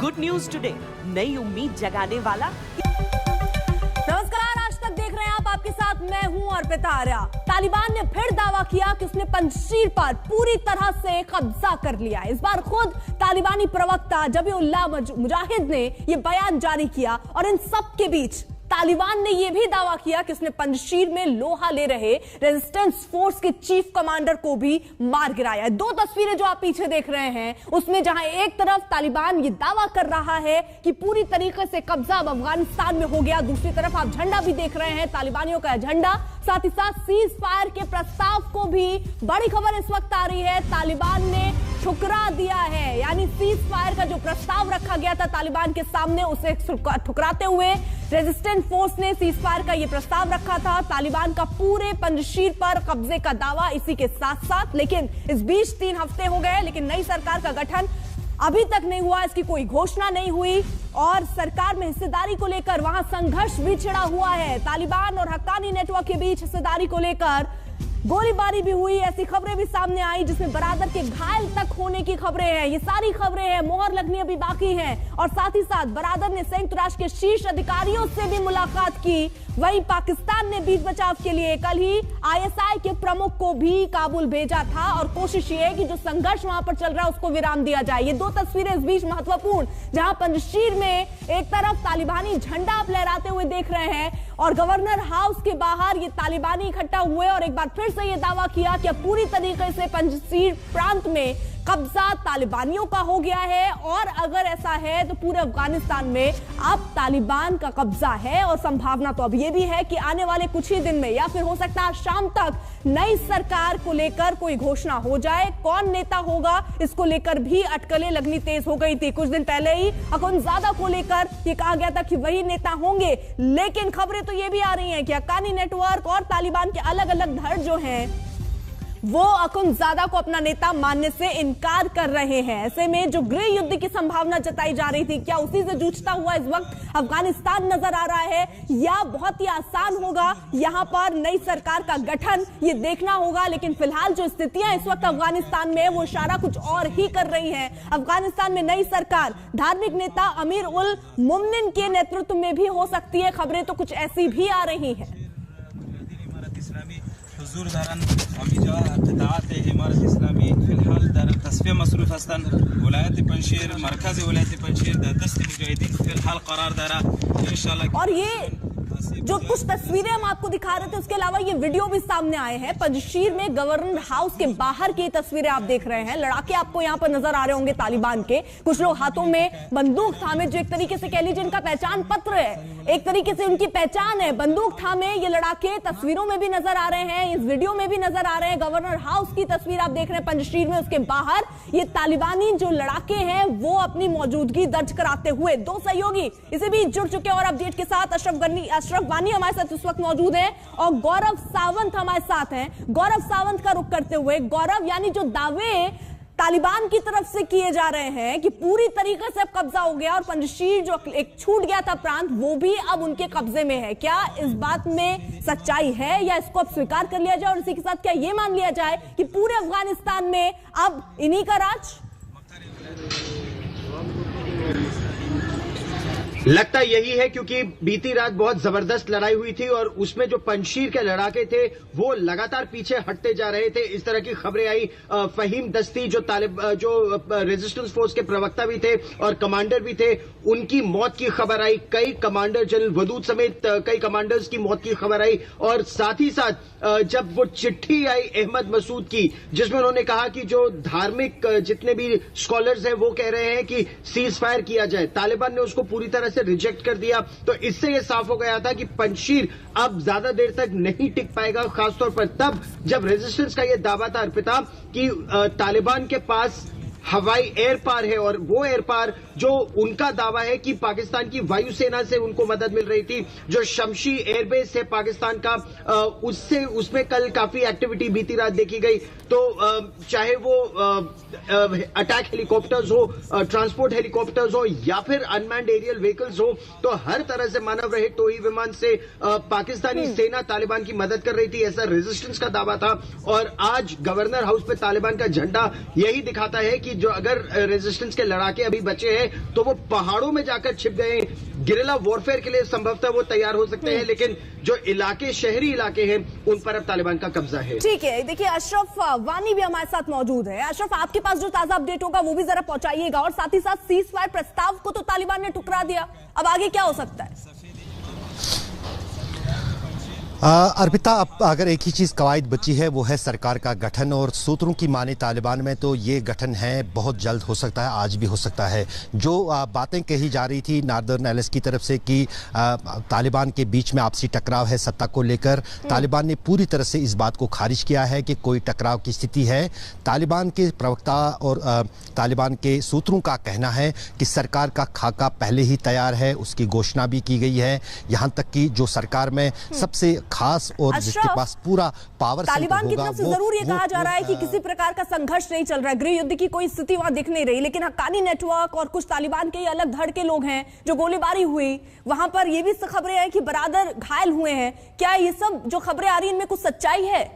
Good news today, नई उम्मीद जगाने वाला। नमस्कार, आज तक देख रहे हैं आप, आपके साथ मैं हूं अर्पिता आर्या। तालिबान ने फिर दावा किया कि उसने पंजशीर पर पूरी तरह से कब्जा कर लिया। इस बार खुद तालिबानी प्रवक्ता जबीउल्लाह मुजाहिद ने यह बयान जारी किया और इन सब के बीच तालिबान ने यह भी दावा किया कि उसने पंजशीर में लोहा ले रहे रेजिस्टेंस फोर्स के चीफ कमांडर को भी मार गिराया। दो तस्वीरें जो आप पीछे देख रहे हैं, उसमें जहां एक तरफ तालिबान ये दावा कर रहा है कि पूरी तरीके से कब्जा अब अफगानिस्तान में हो गया, दूसरी तरफ आप झंडा भी देख रहे हैं, तालिबानियों का झंडा, साथ ही साथ सीज फायर के प्रस्ताव को भी बड़ी खबर इस वक्त आ रही है, तालिबान ने ठुकरा दिया है। यानी सीज फायर का जो प्रस्ताव रखा गया था तालिबान के सामने, उसे ठुकराते हुए रेजिस्टेंस फोर्स ने सीज फायर का यह प्रस्ताव रखा था। तालिबान का पूरे पंजशीर पर कब्जे का दावा इसी के साथ साथ, लेकिन इस बीच 3 हफ्ते हो गए लेकिन नई सरकार का गठन अभी तक नहीं हुआ, इसकी कोई घोषणा नहीं हुई और सरकार में हिस्सेदारी को लेकर वहां संघर्ष भी छिड़ा हुआ है। तालिबान और हक्कानी नेटवर्क के बीच हिस्सेदारी को लेकर गोलीबारी भी हुई, ऐसी खबरें भी सामने आई जिसमें बरादर के घायल तक होने की खबरें हैं। ये सारी खबरें हैं, मोहर लगनी अभी बाकी है। और साथ ही साथ बरादर ने संयुक्त राष्ट्र के शीर्ष अधिकारियों से भी मुलाकात की। वहीं पाकिस्तान ने बीच बचाव के लिए कल ही ISI के प्रमुख को भी काबुल भेजा था और कोशिश ये है कि जो संघर्ष वहां पर चल रहा है उसको विराम दिया जाए। ये 2 तस्वीरें इस बीच महत्वपूर्ण, जहां पंजशीर में एक तरफ तालिबानी झंडा आप लहराते हुए देख रहे हैं और गवर्नर हाउस के बाहर ये तालिबानी इकट्ठा हुए और एक बार फिर से ये दावा किया कि पूरी तरीके से पंजशीर प्रांत में कब्जा तालिबानियों का हो गया है और अगर ऐसा है तो पूरे अफगानिस्तान में अब तालिबान का कब्जा है। और संभावना तो अब यह भी है कि आने वाले कुछ ही दिन में या फिर हो सकता है शाम तक नई सरकार को लेकर कोई घोषणा हो जाए। कौन नेता होगा इसको लेकर भी अटकलें लगनी तेज हो गई थी। कुछ दिन पहले ही अखुंदजादा को लेकर यह कहा गया था कि वही नेता होंगे, लेकिन खबरें तो ये भी आ रही हैं कि हक्कानी नेटवर्क और तालिबान के अलग अलग धड़ जो हैं वो अखुंदजादा को अपना नेता मानने से इनकार कर रहे हैं। ऐसे में जो गृह युद्ध की संभावना जताई जा रही थी, क्या उसी से जूझता हुआ इस वक्त अफगानिस्तान नजर आ रहा है या बहुत ही आसान होगा यहां पर नई सरकार का गठन, ये देखना होगा। लेकिन फिलहाल जो स्थितियां इस वक्त अफगानिस्तान में वो इशारा कुछ और ही कर रही है। अफगानिस्तान में नई सरकार धार्मिक नेता अमीर उल मुमनिन के नेतृत्व में भी हो सकती है। खबरें तो कुछ ऐसी भी आ रही है। हुजूर दारन अमीजा इत्तेहाद इमारत इस्लामी फिलहाल दर तस्फिया मसरूफ हस्तन वलायत पंजशीर मरकज़ वलायत पंजशीर दस्त मुजाहिदीन फिलहाल करार दारा इंशाल्लाह। और ये जो कुछ तस्वीरें हम आपको दिखा रहे थे, उसके अलावा ये वीडियो भी सामने आए हैं। पंजशीर में गवर्नर हाउस के बाहर की तस्वीरें आप देख रहे हैं। लड़ाके आपको यहाँ पर नजर आ रहे होंगे तालिबान के, कुछ लोग हाथों में बंदूक थामे, जो एक तरीके से कह लीजिए इनका पहचान पत्र है, एक तरीके से उनकी पहचान है। बंदूक थामे ये लड़ाके तस्वीरों में भी नजर आ रहे हैं, इस वीडियो में भी नजर आ रहे हैं। गवर्नर हाउस की तस्वीर आप देख रहे हैं पंजशीर में, उसके बाहर ये तालिबानी जो लड़ाके हैं वो अपनी मौजूदगी दर्ज कराते हुए। 2 सहयोगी इसी बीच जुड़ चुके और अपडेट के साथ अशरफ वानी हमारे साथ इस वक्त मौजूद हैं और गौरव सावंत हमारे साथ हैं। गौरव सावंत का रुख करते हुए, गौरव, यानी जो दावे तालिबान की तरफ से किए जा रहे हैं कि पूरी तरीके से अब कब्जा हो गया और पंजशीर जो एक छूट गया था प्रांत वो भी अब उनके कब्जे में है, क्या इस बात में सच्चाई है या इसको अब स्वीकार कर लिया जाए और इसी के साथ क्या ये मान लिया जाए कि पूरे अफगानिस्तान में अब इन्हीं का राज? लगता यही है क्योंकि बीती रात बहुत जबरदस्त लड़ाई हुई थी और उसमें जो पंजशीर के लड़ाके थे वो लगातार पीछे हटते जा रहे थे। इस तरह की खबरें आई। फहीम दस्ती जो रेजिस्टेंस फोर्स के प्रवक्ता भी थे और कमांडर भी थे, उनकी मौत की खबर आई। कई कमांडर, जनरल वदूद समेत कई कमांडर्स की मौत की खबर आई। और साथ ही साथ जब वो चिट्ठी आई अहमद मसूद की, जिसमें उन्होंने कहा कि जो धार्मिक जितने भी स्कॉलर्स हैं वो कह रहे हैं कि सीज फायर किया जाए, तालिबान ने उसको पूरी तरह से रिजेक्ट कर दिया। तो इससे यह साफ हो गया था कि पंजशीर अब ज्यादा देर तक नहीं टिक पाएगा, खासतौर पर तब जब रेजिस्टेंस का यह दावा था अर्पिता कि तालिबान के पास हवाई एयर पार है और वो एयर पार जो उनका दावा है कि पाकिस्तान की वायुसेना से उनको मदद मिल रही थी। जो शमशी एयरबेस है पाकिस्तान का, उसमें कल काफी एक्टिविटी बीती रात देखी गई। तो चाहे वो अटैक हेलीकॉप्टर्स हो, ट्रांसपोर्ट हेलीकॉप्टर्स हो या फिर अनमैन्ड एरियल व्हीकल्स हो, तो हर तरह से मानव रहित टोही विमान से पाकिस्तानी सेना तालिबान की मदद कर रही थी, ऐसा रेजिस्टेंस का दावा था। और आज गवर्नर हाउस पे तालिबान का झंडा यही दिखाता है कि कि जो अगर रेजिस्टेंस के लड़ाके अभी बचे हैं तो वो पहाड़ों में जाकर छिप गए। गिरिला वॉरफेयर के लिए संभवतः वो तैयार हो सकते हैं, लेकिन जो इलाके, शहरी इलाके हैं, उन पर अब तालिबान का कब्जा है। ठीक है, देखिए अशरफ वानी भी हमारे साथ मौजूद है। अशरफ, आपके पास जो ताजा अपडेट होगा वो भी जरा पहुंचाइएगा, और साथ ही साथ सीज फायर प्रस्ताव को तो तालिबान ने ठुकरा दिया, अब आगे क्या हो सकता है? अर्पिता, अब अगर एक ही चीज़ कवायद बची है वो है सरकार का गठन, और सूत्रों की माने तालिबान में तो ये गठन है बहुत जल्द हो सकता है, आज भी हो सकता है। जो बातें कही जा रही थी नॉर्दर्न एलायंस की तरफ से कि तालिबान के बीच में आपसी टकराव है सत्ता को लेकर, तालिबान ने पूरी तरह से इस बात को खारिज किया है कि कोई टकराव की स्थिति है। तालिबान के प्रवक्ता और तालिबान के सूत्रों का कहना है कि सरकार का खाका पहले ही तैयार है, उसकी घोषणा भी की गई है। यहाँ तक कि जो सरकार में सबसे खास और जिसके पास पूरा पावर तालिबान की तरफ से जरूर ये कहा जा रहा है कि किसी प्रकार का संघर्ष नहीं चल रहा है, गृह युद्ध की कोई स्थिति वहां दिख नहीं रही, लेकिन हक्कानी नेटवर्क और कुछ तालिबान के अलग धड़ के लोग हैं जो गोलीबारी हुई वहां पर ये भी खबरें हैं कि बरादर घायल हुए हैं। क्या ये सब जो खबरें आ रही हैं इनमें कुछ सच्चाई है?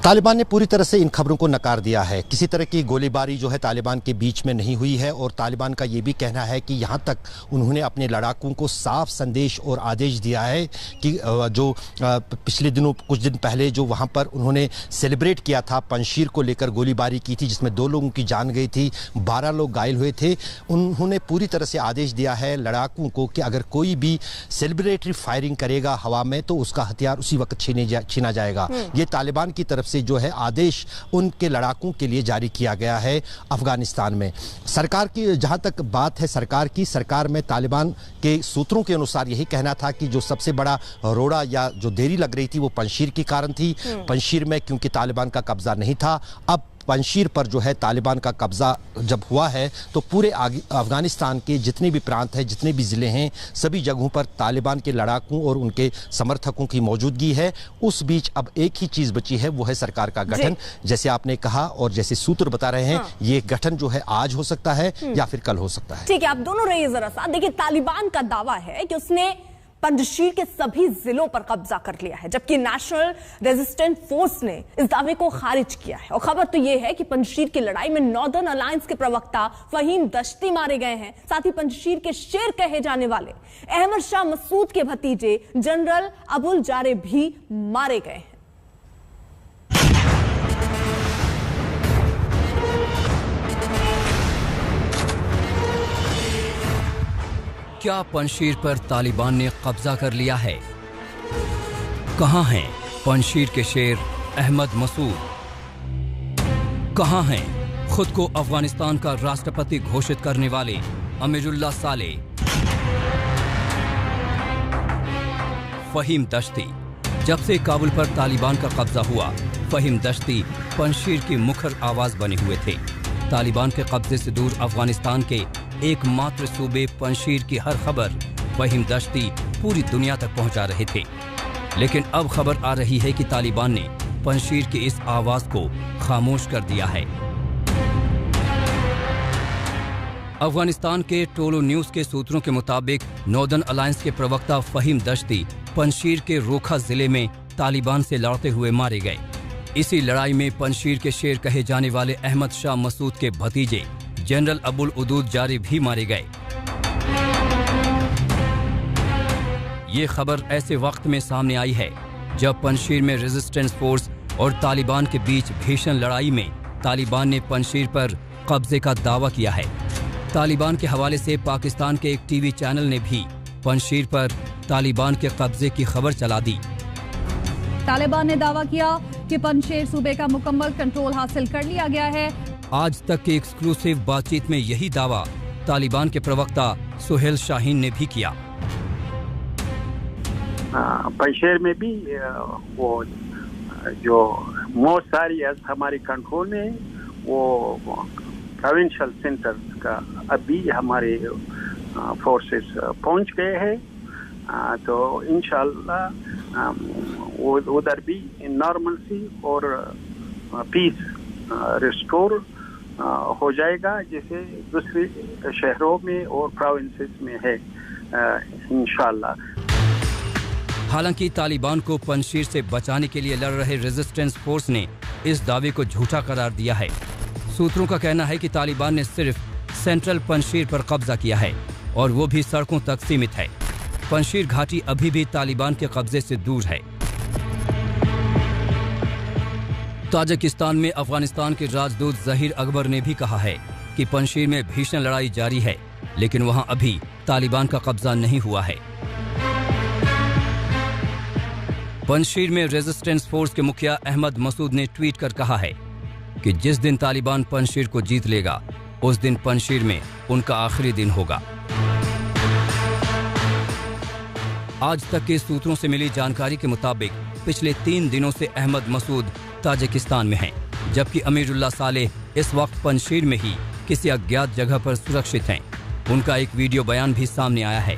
तालिबान ने पूरी तरह से इन खबरों को नकार दिया है। किसी तरह की गोलीबारी जो है तालिबान के बीच में नहीं हुई है, और तालिबान का ये भी कहना है कि यहाँ तक उन्होंने अपने लड़ाकों को साफ संदेश और आदेश दिया है कि जो पिछले दिनों कुछ दिन पहले जो वहाँ पर उन्होंने सेलिब्रेट किया था, पंजशीर को लेकर गोलीबारी की थी जिसमें 2 लोगों की जान गई थी, 12 लोग घायल हुए थे, उन्होंने पूरी तरह से आदेश दिया है लड़ाकों को कि अगर कोई भी सेलिब्रेटरी फायरिंग करेगा हवा में तो उसका हथियार उसी वक्त छीना जाएगा। ये तालिबान की तरफ जो है आदेश उनके लड़ाकों के लिए जारी किया गया है अफगानिस्तान में। सरकार की जहां तक बात है, सरकार में तालिबान के सूत्रों के अनुसार यही कहना था कि जो सबसे बड़ा रोड़ा या जो देरी लग रही थी वो पंजशीर के कारण थी। पंजशीर में क्योंकि तालिबान का कब्जा नहीं था, अब पंजशीर पर जो है तालिबान का कब्जा जब हुआ है तो पूरे अफगानिस्तान के जितने भी प्रांत हैं, जितने भी ज़िले हैं, सभी जगहों पर तालिबान के लड़ाकों और उनके समर्थकों की मौजूदगी है। उस बीच अब एक ही चीज़ बची है, वो है सरकार का गठन। जैसे आपने कहा और जैसे सूत्र बता रहे हैं, ये गठन जो है आज हो सकता है या फिर कल हो सकता है। ठीक है, आप दोनों रहिए जरा सा। देखिए, तालिबान का दावा है कि उसने पंजशीर के सभी जिलों पर कब्जा कर लिया है, जबकि नेशनल रेजिस्टेंस फोर्स ने इस दावे को खारिज किया है। और खबर तो यह है कि पंजशीर की लड़ाई में नॉर्दर्न अलायंस के प्रवक्ता फहीम दश्ती मारे गए हैं। साथ ही पंजशीर के शेर कहे जाने वाले अहमद शाह मसूद के भतीजे जनरल अबुल जारे भी मारे गए हैं। क्या पंजशीर पर तालिबान ने कब्जा कर लिया है? कहां हैं पंजशीर के शेर अहमद मसूद? कहां हैं खुद को अफगानिस्तान का राष्ट्रपति घोषित करने वाले अमीरुल्लाह साले? फहीम दश्ती। जब से काबुल पर तालिबान का कब्जा हुआ, फहीम दश्ती पंजशीर की मुखर आवाज बने हुए थे। तालिबान के कब्जे से दूर अफगानिस्तान के एकमात्र सूबे पंजशीर की हर खबर फहीम दश्ती पूरी दुनिया तक पहुंचा रहे थे। लेकिन अब खबर आ रही है कि तालिबान ने पंजशीर की इस आवाज को खामोश कर दिया है। अफगानिस्तान के टोलो न्यूज के सूत्रों के मुताबिक नॉर्दर्न अलायंस के प्रवक्ता फहीम दश्ती पंजशीर के रोखा जिले में तालिबान से लड़ते हुए मारे गए। इसी लड़ाई में पंजशीर के शेर कहे जाने वाले अहमद शाह मसूद के भतीजे जनरल अबुल उदूद जारी भी मारे गए। ये खबर ऐसे वक्त में सामने आई है जब पंजशीर में रेजिस्टेंस फोर्स और तालिबान के बीच भीषण लड़ाई में तालिबान ने पंजशीर पर कब्जे का दावा किया है। तालिबान के हवाले से पाकिस्तान के एक टीवी चैनल ने भी पंजशीर पर तालिबान के कब्जे की खबर चला दी। तालिबान ने दावा किया कि पंजशीर सूबे का मुकम्मल कंट्रोल हासिल कर लिया गया है। आज तक की एक्सक्लूसिव बातचीत में यही दावा तालिबान के प्रवक्ता सुहेल शाहीन ने भी किया। पंजशीर में भी वो जो मोस्ट सारी हमारी कंट्रोल में वो प्रोविंशियल सेंटर का अभी हमारे फोर्सेस पहुंच गए हैं। तो इंशाल्लाह उधर भी नॉर्मलसी और पीस रिस्टोर हो जाएगा जैसे दूसरे शहरों में और प्रोविंसेस में है इंशाल्लाह। हालांकि तालिबान को पंजशीर से बचाने के लिए लड़ रहे रेजिस्टेंस फोर्स ने इस दावे को झूठा करार दिया है। सूत्रों का कहना है कि तालिबान ने सिर्फ सेंट्रल पंजशीर पर कब्जा किया है और वो भी सड़कों तक सीमित है। पंजशीर घाटी अभी भी तालिबान के कब्जे से दूर है। ताजिकिस्तान में अफगानिस्तान के राजदूत ज़हीर अकबर ने भी कहा है कि पंजशीर में भीषण लड़ाई जारी है, लेकिन वहां अभी तालिबान का कब्जा नहीं हुआ है। पंजशीर में रेजिस्टेंस फोर्स के मुखिया अहमद मसूद ने ट्वीट कर कहा है कि जिस दिन तालिबान पंजशीर को जीत लेगा उस दिन पंजशीर में उनका आखिरी दिन होगा। आज तक के सूत्रों से मिली जानकारी के मुताबिक पिछले 3 दिनों से अहमद मसूद ताजिकिस्तान में हैं, जबकि अमीरुल्लाह सालेह इस वक्त पंजशीर में ही किसी अज्ञात जगह पर सुरक्षित हैं। उनका एक वीडियो बयान भी सामने आया है।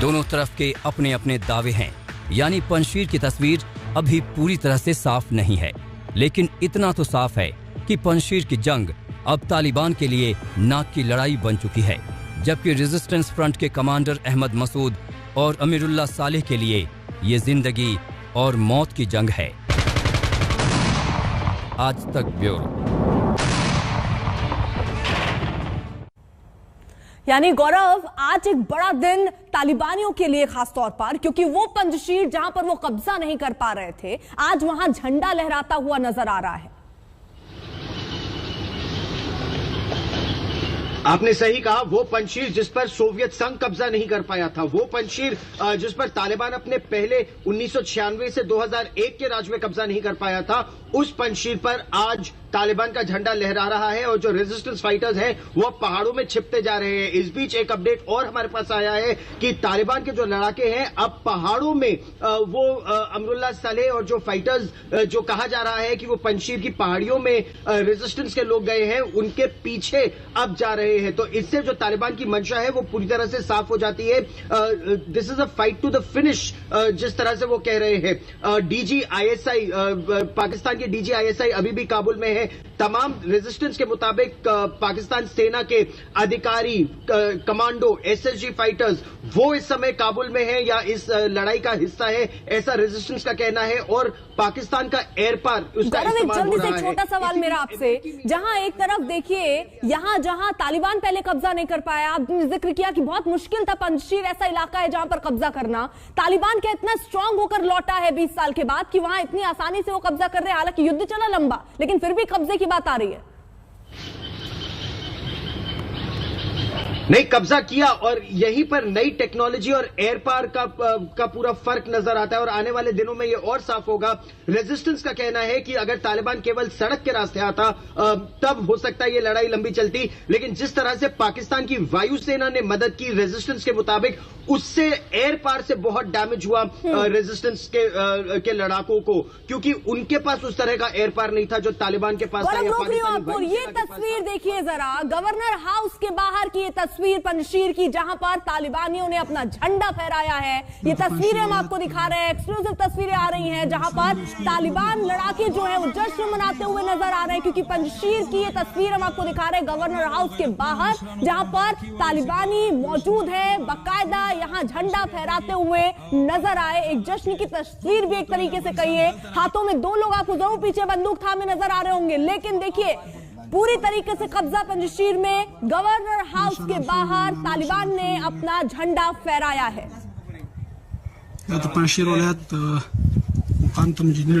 दोनों तरफ के अपने अपने दावे हैं, यानी पंजशीर की तस्वीर अभी पूरी तरह से साफ नहीं है, लेकिन इतना तो साफ है कि पंजशीर की जंग अब तालिबान के लिए नाक की लड़ाई बन चुकी है, जबकि रेजिस्टेंस फ्रंट के कमांडर अहमद मसूद और अमीरुल्लाह सालेह के लिए ये जिंदगी और मौत की जंग है। आज तक ब्यूरो। यानी गौरव, आज एक बड़ा दिन तालिबानियों के लिए खास तौर पर, क्योंकि वो पंजशीर जहां पर वो कब्जा नहीं कर पा रहे थे, आज वहां झंडा लहराता हुआ नजर आ रहा है। आपने सही कहा, वो पंजशीर जिस पर सोवियत संघ कब्जा नहीं कर पाया था, वो पंजशीर जिस पर तालिबान अपने पहले 1996 से 2001 के राज में कब्जा नहीं कर पाया था, उस पंजशीर पर आज तालिबान का झंडा लहरा रहा है और जो रेजिस्टेंस फाइटर्स हैं वो पहाड़ों में छिपते जा रहे हैं। इस बीच एक अपडेट और हमारे पास आया है कि तालिबान के जो लड़ाके हैं अब पहाड़ों में वो अमरुल्लाह सालेह और जो फाइटर्स जो कहा जा रहा है कि वो पंजशीर की पहाड़ियों में रेजिस्टेंस के लोग गए हैं, उनके पीछे अब जा रहे हैं। तो इससे जो तालिबान की मंशा है वो पूरी तरह से साफ हो जाती है। This is a fight to the finish, जिस तरह से वो कह रहे हैं। DGISI, पाकिस्तान के DGISI अभी भी काबुल में है। तमाम रेजिस्टेंस के मुताबिक पाकिस्तान सेना के अधिकारी, कमांडो, SSG फाइटर्स वो इस समय काबुल में है या इस लड़ाई का हिस्सा है, ऐसा रेजिस्टेंस का कहना है। और पाकिस्तान का एयर पार उसका इस्तेमाल हो रहा है। छोटा सवाल मेरा आपसे, जहां एक तरफ देखिए यहां जहां तालिबान पहले कब्जा नहीं कर पाया, आपने जिक्र किया कि बहुत मुश्किल था पंजशीर ऐसा इलाका है जहां पर कब्जा करना, तालिबान क्या इतना स्ट्रांग होकर लौटा है 20 साल के बाद कि वहां इतनी आसानी से वो कब्जा कर रहे हैं? हालांकि युद्ध चला लंबा, लेकिन फिर भी कब्जे की बात आ रही है। नहीं, कब्जा किया और यहीं पर नई टेक्नोलॉजी और एयर पार का पूरा फर्क नजर आता है और आने वाले दिनों में ये और साफ होगा। रेजिस्टेंस का कहना है कि अगर तालिबान केवल सड़क के रास्ते आता तब हो सकता है ये लड़ाई लंबी चलती, लेकिन जिस तरह से पाकिस्तान की वायुसेना ने मदद की रेजिस्टेंस के मुताबिक, उससे एयर पार से बहुत डैमेज हुआ रेजिस्टेंस के लड़ाकों को, क्योंकि उनके पास उस तरह का एयर पार नहीं था जो तालिबान के पास था। ये तस्वीर देखिए जरा, गवर्नर हाउस के बाहर की ये तस्वीर पंजशीर की, जहां पर तालिबानियों ने अपना झंडा फहराया है। ये तस्वीरें हम आपको दिखा रहे हैं, एक्सक्लूसिव तस्वीरें आ रही हैं जहां पर तालिबान लड़ाके जो है वो जश्न मनाते हुए नजर आ रहे हैं, क्योंकि पंजशीर की ये तस्वीर हम आपको दिखा रहे हैं गवर्नर हाउस के बाहर, जहां पर तालिबानी मौजूद है, बाकायदा यहां झंडा फहराते हुए नजर आए। एक जश्न की तस्वीर भी एक तरीके से कहिए, हाथों में 2 लोग आपको जरूर पीछे बंदूक थामे नजर आ रहे होंगे, लेकिन देखिए पूरी तरीके से कब्जा पंजशीर में, गवर्नर हाउस के बाहर तालिबान ने अपना झंडा फहराया है। पंजशीर वलायत मुकाम इंजीनियर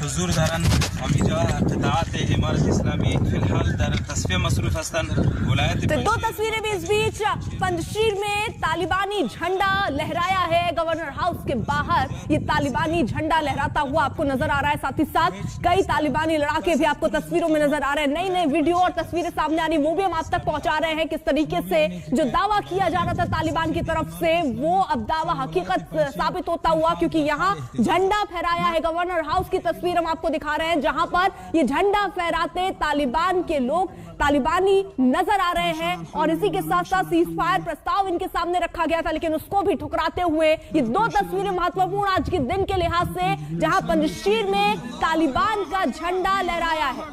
हुजूर दरन अमी जा इत्तेदात इमारत इस्लामी फिलहाल दर तस्फिया मसरूफ हस्तन विलायत। तो दो तस्वीरें भी इस बीच पंजशीर में तालिबानी झंडा लहराया है। गवर्नर हाउस के बाहर ये तालिबानी झंडा लहराता हुआ आपको नजर आ रहा है। साथ ही साथ कई तालिबानी लड़ाके भी आपको तस्वीरों में नजर आ रहे हैं। नई नई वीडियो और तस्वीरें सामने आ रही, वो भी हम आप तक पहुंचा रहे हैं। किस तरीके से जो दावा किया जा रहा था तालिबान की तरफ से, वो अब दावा हकीकत साबित होता हुआ, क्योंकि यहाँ झंडा फहराया है। गवर्नर हाउस की तस्वीर हम आपको दिखा रहे हैं, जहां पर ये झंडा फहराते तालिबान के लोग, तालिबानी नजर आ रहे हैं। और इसी के साथ साथ सीज फायर प्रस्ताव इनके सामने रखा गया था, लेकिन उसको भी ठुकराते हुए ये दो तस्वीरें महत्वपूर्ण आज के दिन के लिहाज से, जहां पंजशीर में तालिबान का झंडा लहराया है।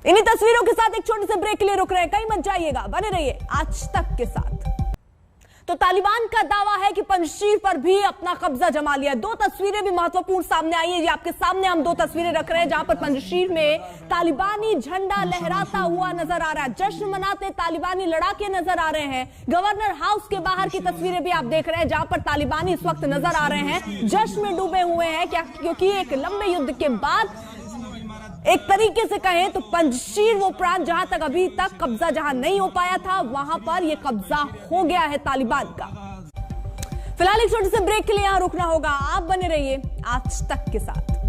इन्हीं तस्वीरों के साथ एक छोटे से ब्रेक के लिए रुक रहे हैं, कहीं मत जाइएगा, बने रहिए आज तक के साथ। तो तालिबान का दावा है कि पंजशीर पर भी अपना कब्जा जमा लिया। दो तस्वीरें भी महत्वपूर्ण सामने आई है। ये आपके सामने हम दो तस्वीरें रख रहे हैं, जहां पर पंजशीर में तालिबानी झंडा लहराता हुआ नजर आ रहा है। जश्न मनाते तालिबानी लड़ाके नजर आ रहे हैं। गवर्नर हाउस के बाहर की तस्वीरें भी आप देख रहे हैं, जहां पर तालिबानी इस वक्त नजर आ रहे हैं, जश्न में डूबे हुए हैं। क्योंकि एक लंबे युद्ध के बाद एक तरीके से कहें तो पंजशीर वो प्रांत जहां तक अभी तक कब्जा जहां नहीं हो पाया था, वहां पर यह कब्जा हो गया है तालिबान का। फिलहाल एक छोटे से ब्रेक के लिए यहां रुकना होगा। आप बने रहिए आज तक के साथ।